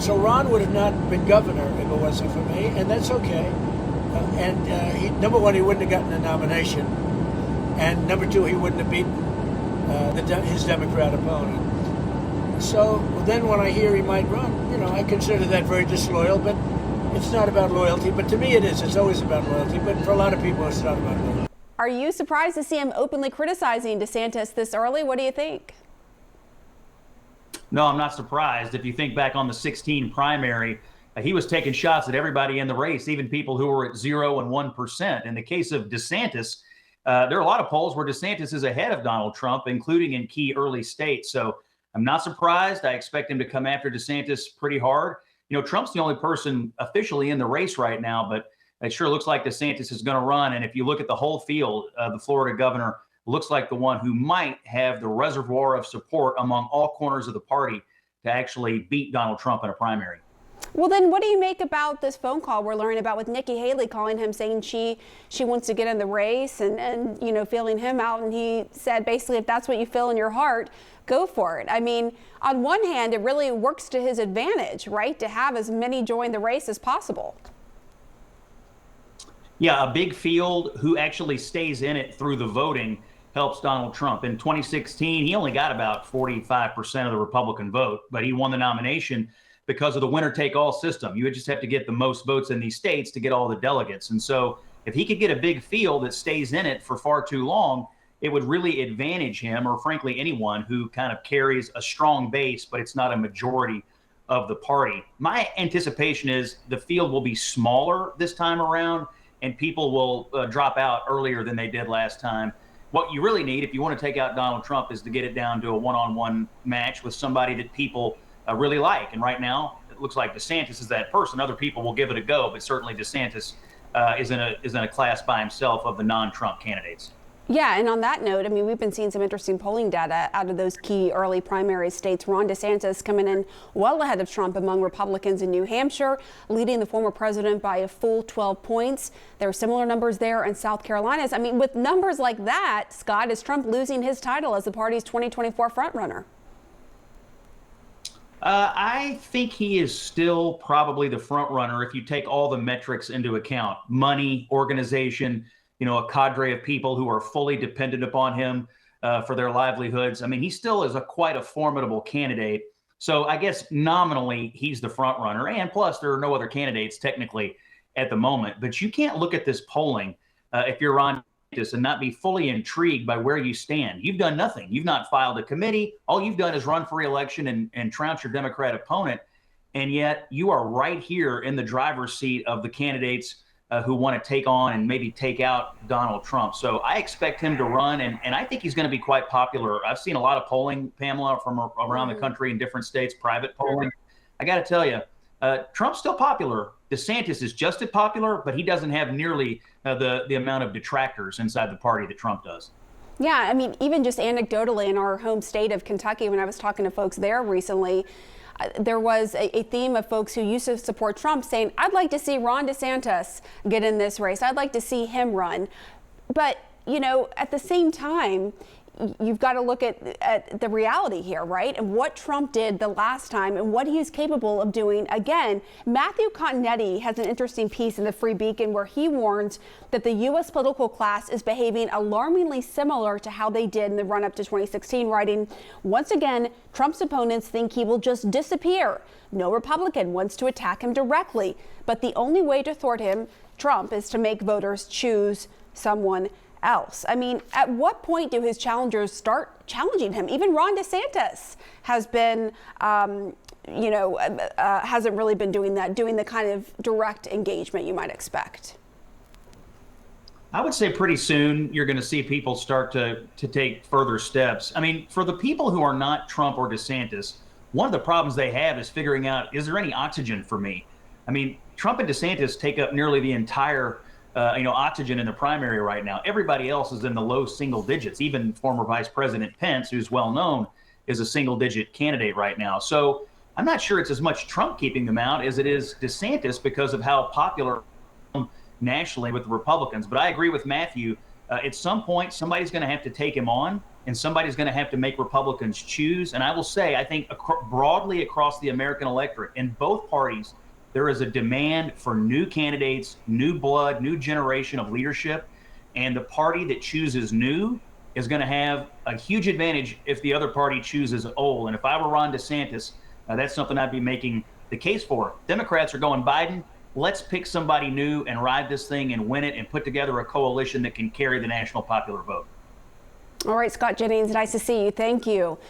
So Ron would have not been governor if it wasn't for me, and that's okay. Number one, he wouldn't have gotten a nomination, and number two, he wouldn't have beaten his Democrat opponent. So then when I hear he might run, I consider that very disloyal, but it's not about loyalty. But to me it is. It's always about loyalty, but for a lot of people it's not about loyalty. Are you surprised to see him openly criticizing DeSantis this early? What do you think? No, I'm not surprised. If you think back on the 2016 primary, he was taking shots at everybody in the race, even people who were at 0 and 1%. In the case of DeSantis, there are a lot of polls where DeSantis is ahead of Donald Trump, including in key early states. So I'm not surprised. I expect him to come after DeSantis pretty hard. Trump's the only person officially in the race right now, but it sure looks like DeSantis is going to run. And if you look at the whole field, the Florida governor looks like the one who might have the reservoir of support among all corners of the party to actually beat Donald Trump in a primary. Well, then what do you make about this phone call we're learning about with Nikki Haley calling him, saying she wants to get in the race and feeling him out? And he said, basically, if that's what you feel in your heart, go for it. I mean, on one hand, it really works to his advantage, right, to have as many join the race as possible. Yeah, a big field who actually stays in it through the voting helps Donald Trump. In 2016, he only got about 45% of the Republican vote, but he won the nomination because of the winner-take-all system. You would just have to get the most votes in these states to get all the delegates. And so if he could get a big field that stays in it for far too long, it would really advantage him, or frankly anyone who kind of carries a strong base, but it's not a majority of the party. My anticipation is the field will be smaller this time around, and people will drop out earlier than they did last time. What you really need, if you want to take out Donald Trump, is to get it down to a one-on-one match with somebody that people really like. And right now, it looks like DeSantis is that person. Other people will give it a go, but certainly DeSantis is in a class by himself of the non-Trump candidates. Yeah, and on that note, I mean, we've been seeing some interesting polling data out of those key early primary states. Ron DeSantis coming in well ahead of Trump among Republicans in New Hampshire, leading the former president by a full 12 points. There are similar numbers there in South Carolina. I mean, with numbers like that, Scott, is Trump losing his title as the party's 2024 frontrunner? I think he is still probably the front runner if you take all the metrics into account: money, organization, a cadre of people who are fully dependent upon him for their livelihoods. I mean, he still is quite a formidable candidate. So I guess nominally he's the front runner. And plus, there are no other candidates technically at the moment. But you can't look at this polling if you're Ron DeSantis and not be fully intrigued by where you stand. You've done nothing. You've not filed a committee. All you've done is run for re-election and trounce your Democrat opponent. And yet you are right here in the driver's seat of the candidates who want to take on and maybe take out Donald Trump. So I expect him to run, and I think he's going to be quite popular. I've seen a lot of polling, Pamela, from around the country in different states, private polling. I got to tell you, Trump's still popular. DeSantis is just as popular, but he doesn't have nearly the amount of detractors inside the party that Trump does. Yeah, I mean, even just anecdotally in our home state of Kentucky, when I was talking to folks there recently, there was a theme of folks who used to support Trump saying, I'd like to see Ron DeSantis get in this race. I'd like to see him run. But, at the same time, you've got to look at the reality here, right? And what Trump did the last time and what he's capable of doing again. Matthew Continetti has an interesting piece in the Free Beacon where he warns that the U.S. political class is behaving alarmingly similar to how they did in the run-up to 2016, writing, once again, Trump's opponents think he will just disappear. No Republican wants to attack him directly, but the only way to thwart him, Trump, is to make voters choose someone else. I mean, at what point do his challengers start challenging him? Even Ron DeSantis has been, hasn't really been doing the kind of direct engagement you might expect. I would say pretty soon you're going to see people start to take further steps. I mean, for the people who are not Trump or DeSantis, one of the problems they have is figuring out, is there any oxygen for me? I mean, Trump and DeSantis take up nearly the entire oxygen in the primary right now. Everybody else is in the low single digits. Even former Vice President Pence, who's well known, is a single digit candidate right now. So I'm not sure it's as much Trump keeping them out as it is DeSantis because of how popular nationally with the Republicans. But I agree with Matthew. At some point, somebody's going to have to take him on. and somebody's going to have to make Republicans choose. And I will say, I think broadly across the American electorate, in both parties, there is a demand for new candidates, new blood, new generation of leadership. And the party that chooses new is going to have a huge advantage if the other party chooses old. And if I were Ron DeSantis, that's something I'd be making the case for. Democrats are going Biden. Let's pick somebody new and ride this thing and win it and put together a coalition that can carry the national popular vote. All right, Scott Jennings, nice to see you. Thank you.